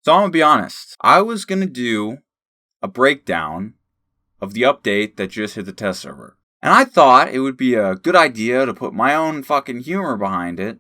So I'm gonna be honest. I was gonna do a breakdown of the update that just hit the test server. And I thought it would be a good idea to put my own fucking humor behind it.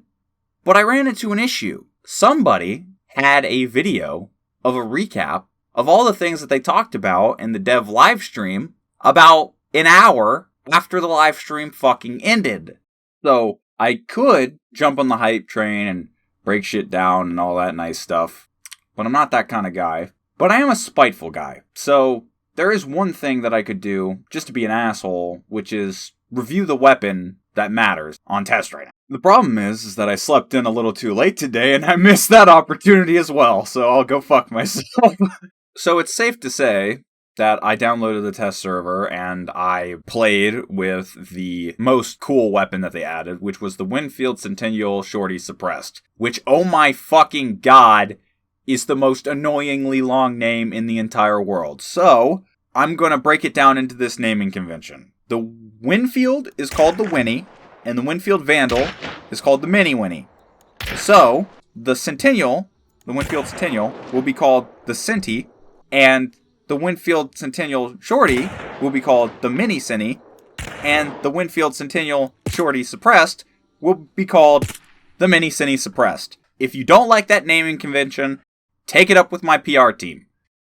But I ran into an issue. Somebody had a video of a recap of all the things that they talked about in the dev live stream about an hour after the live stream fucking ended. So I could jump on the hype train and break shit down and all that nice stuff. But I'm not that kind of guy. But I am a spiteful guy. So there is one thing that I could do just to be an asshole, which is review the weapon that matters on test right now. The problem is that I slept in a little too late today and I missed that opportunity as well, so I'll go fuck myself. So it's safe to say that I downloaded the test server and I played with the most cool weapon that they added, which was the Winfield Centennial Shorty Suppressed, which, oh my fucking god, is the most annoyingly long name in the entire world. So, I'm gonna break it down into this naming convention. The Winfield is called the Winnie, and the Winfield Vandal is called the Mini Winnie. So, the Centennial, the Winfield Centennial, will be called the Centi, and the Winfield Centennial Shorty will be called the Mini Cinny, and the Winfield Centennial Shorty Suppressed will be called the Mini Cinny Suppressed. If you don't like that naming convention, take it up with my PR team.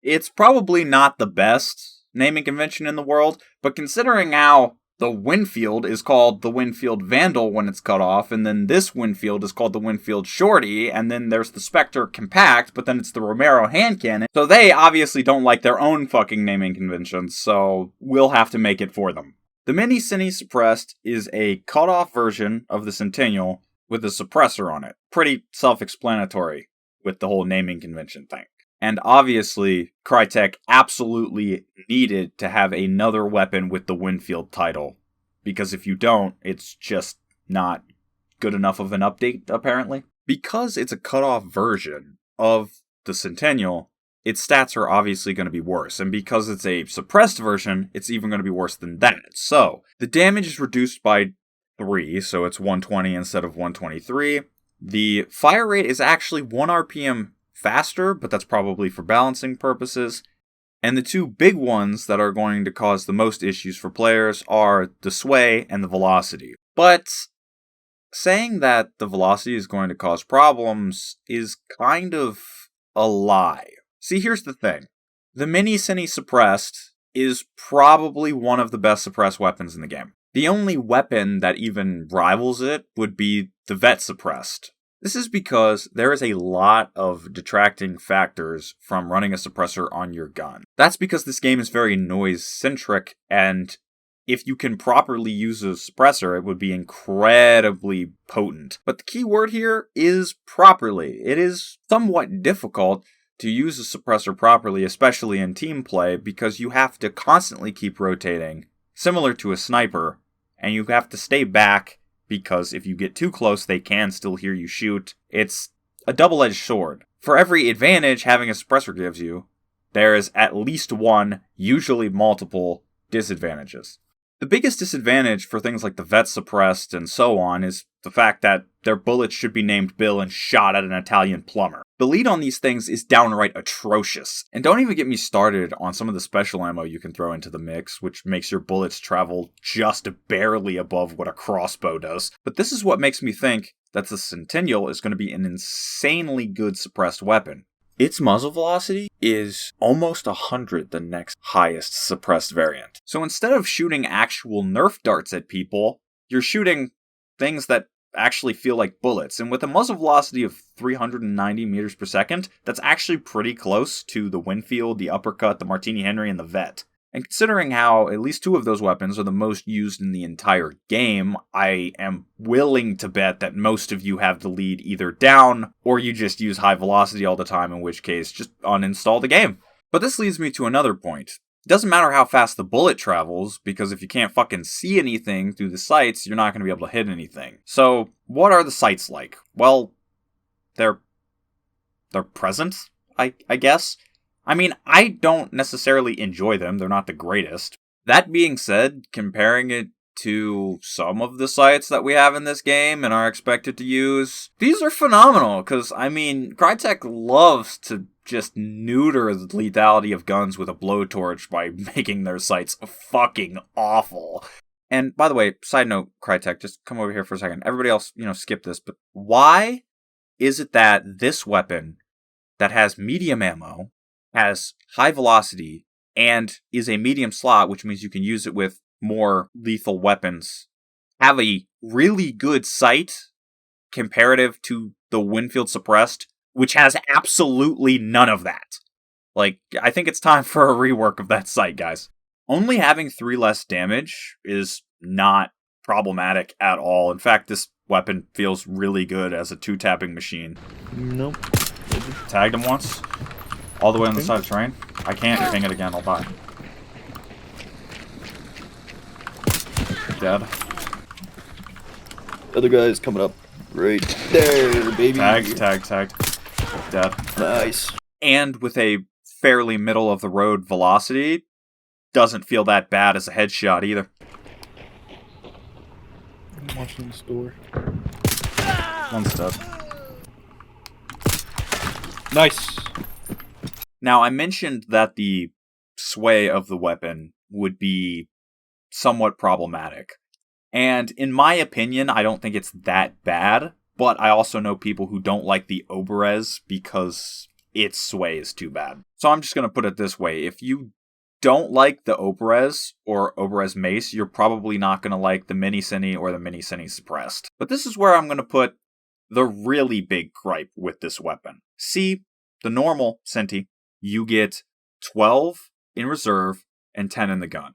It's probably not the best naming convention in the world, but considering how the Winfield is called the Winfield Vandal when it's cut off, and then this Winfield is called the Winfield Shorty, and then there's the Spectre Compact, but then it's the Romero Hand Cannon, so they obviously don't like their own fucking naming conventions, so we'll have to make it for them. The Mini Cine Suppressed is a cut-off version of the Centennial with a suppressor on it. Pretty self-explanatory with the whole naming convention thing. And obviously, Crytek absolutely needed to have another weapon with the Winfield title. Because if you don't, it's just not good enough of an update, apparently. Because it's a cut-off version of the Centennial, its stats are obviously going to be worse. And because it's a suppressed version, it's even going to be worse than that. So, the damage is reduced by 3, so it's 120 instead of 123. The fire rate is actually 1 RPM faster, but that's probably for balancing purposes. And the two big ones that are going to cause the most issues for players are the sway and the velocity. But saying that the velocity is going to cause problems is kind of a lie. See, here's the thing. The Mini Cine Suppressed is probably one of the best suppressed weapons in the game. The only weapon that even rivals it would be the Vet Suppressed. This is because there is a lot of detracting factors from running a suppressor on your gun. That's because this game is very noise-centric, and if you can properly use a suppressor, it would be incredibly potent. But the key word here is properly. It is somewhat difficult to use a suppressor properly, especially in team play, because you have to constantly keep rotating, similar to a sniper, and you have to stay back, because if you get too close, they can still hear you shoot. It's a double-edged sword. For every advantage having a suppressor gives you, there is at least one, usually multiple, disadvantages. The biggest disadvantage for things like the Vet Suppressed and so on is the fact that their bullets should be named Bill and shot at an Italian plumber. The lead on these things is downright atrocious. And don't even get me started on some of the special ammo you can throw into the mix, which makes your bullets travel just barely above what a crossbow does. But this is what makes me think that the Centennial is going to be an insanely good suppressed weapon. Its muzzle velocity is almost 100 the next highest suppressed variant. So instead of shooting actual Nerf darts at people, you're shooting things that actually feel like bullets. And with a muzzle velocity of 390 meters per second, that's actually pretty close to the Winfield, the Uppercut, the Martini Henry, and the Vet. And considering how at least 2 of those weapons are the most used in the entire game, I am willing to bet that most of you have the lead either down, or you just use high velocity all the time, in which case, just uninstall the game. But this leads me to another point. It doesn't matter how fast the bullet travels, because if you can't fucking see anything through the sights, you're not going to be able to hit anything. So, what are the sights like? Well, they're present, I guess. I mean, I don't necessarily enjoy them, they're not the greatest. That being said, comparing it to some of the sights that we have in this game and are expected to use, these are phenomenal, because, I mean, Crytek loves to just neuter the lethality of guns with a blowtorch by making their sights fucking awful. And by the way, side note, Crytek, just come over here for a second. Everybody else, skip this, but why is it that this weapon that has medium ammo, has high velocity, and is a medium slot, which means you can use it with more lethal weapons, have a really good sight comparative to the Winfield Suppressed, which has absolutely none of that? Like, I think it's time for a rework of that sight, guys. Only having 3 less damage is not problematic at all. In fact, this weapon feels really good as a 2-tapping machine. Nope. Tagged him once. All the way on the side of the train. I can't ping it again, I'll die. Dead. Other guy's coming up right there, baby. Tagged. Dead. Nice. And with a fairly middle-of-the-road velocity, doesn't feel that bad as a headshot either. I'm watching the store. One's dead. Nice. Now, I mentioned that the sway of the weapon would be somewhat problematic. And in my opinion, I don't think it's that bad, but I also know people who don't like the Oberez because its sway is too bad. So I'm just going to put it this way. If you don't like the Oberez or Oberez Mace, you're probably not going to like the Mini Cine or the Mini Cine Suppressed. But this is where I'm going to put the really big gripe with this weapon. See, the normal Centi, you get 12 in reserve and 10 in the gun.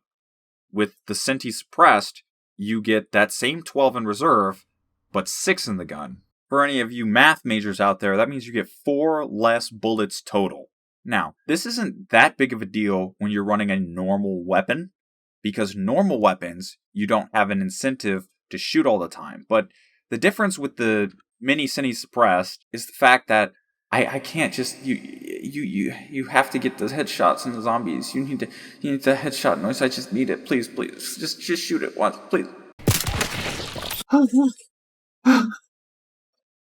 With the Centi Suppressed, you get that same 12 in reserve, but 6 in the gun. For any of you math majors out there, that means you get 4 less bullets total. Now, this isn't that big of a deal when you're running a normal weapon, because normal weapons, you don't have an incentive to shoot all the time. But the difference with the Mini Cine Suppressed is the fact that I can't just you have to get those headshots in the zombies. You need the headshot noise. I just need it. Please. Just shoot it once, please.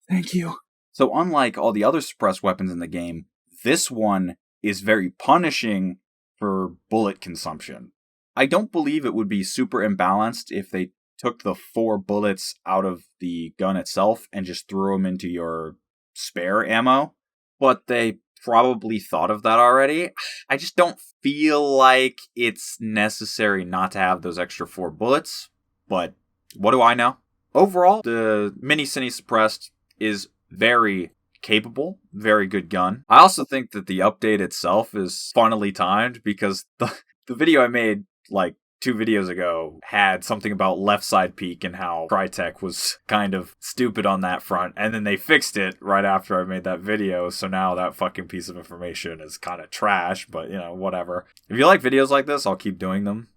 Thank you. So unlike all the other suppressed weapons in the game, this one is very punishing for bullet consumption. I don't believe it would be super imbalanced if they took the 4 bullets out of the gun itself and just threw them into your spare ammo, but they probably thought of that already. I just don't feel like it's necessary not to have those extra 4 bullets, but what do I know? Overall, the Mini Cine Suppressed is very capable, very good gun. I also think that the update itself is funnily timed because the video I made like 2 videos ago had something about left side peek and how Crytek was kind of stupid on that front, and then they fixed it right after I made that video, so now that fucking piece of information is kind of trash, but whatever. If you like videos like this, I'll keep doing them.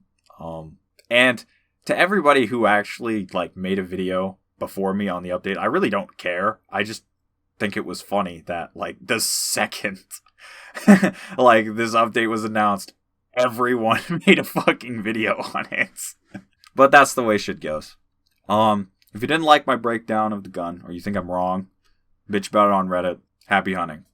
And to everybody who actually made a video before me on the update, I really don't care. I just think it was funny that the second this update was announced, everyone made a fucking video on it. But that's the way shit goes. If you didn't like my breakdown of the gun, or you think I'm wrong, bitch about it on Reddit. Happy hunting.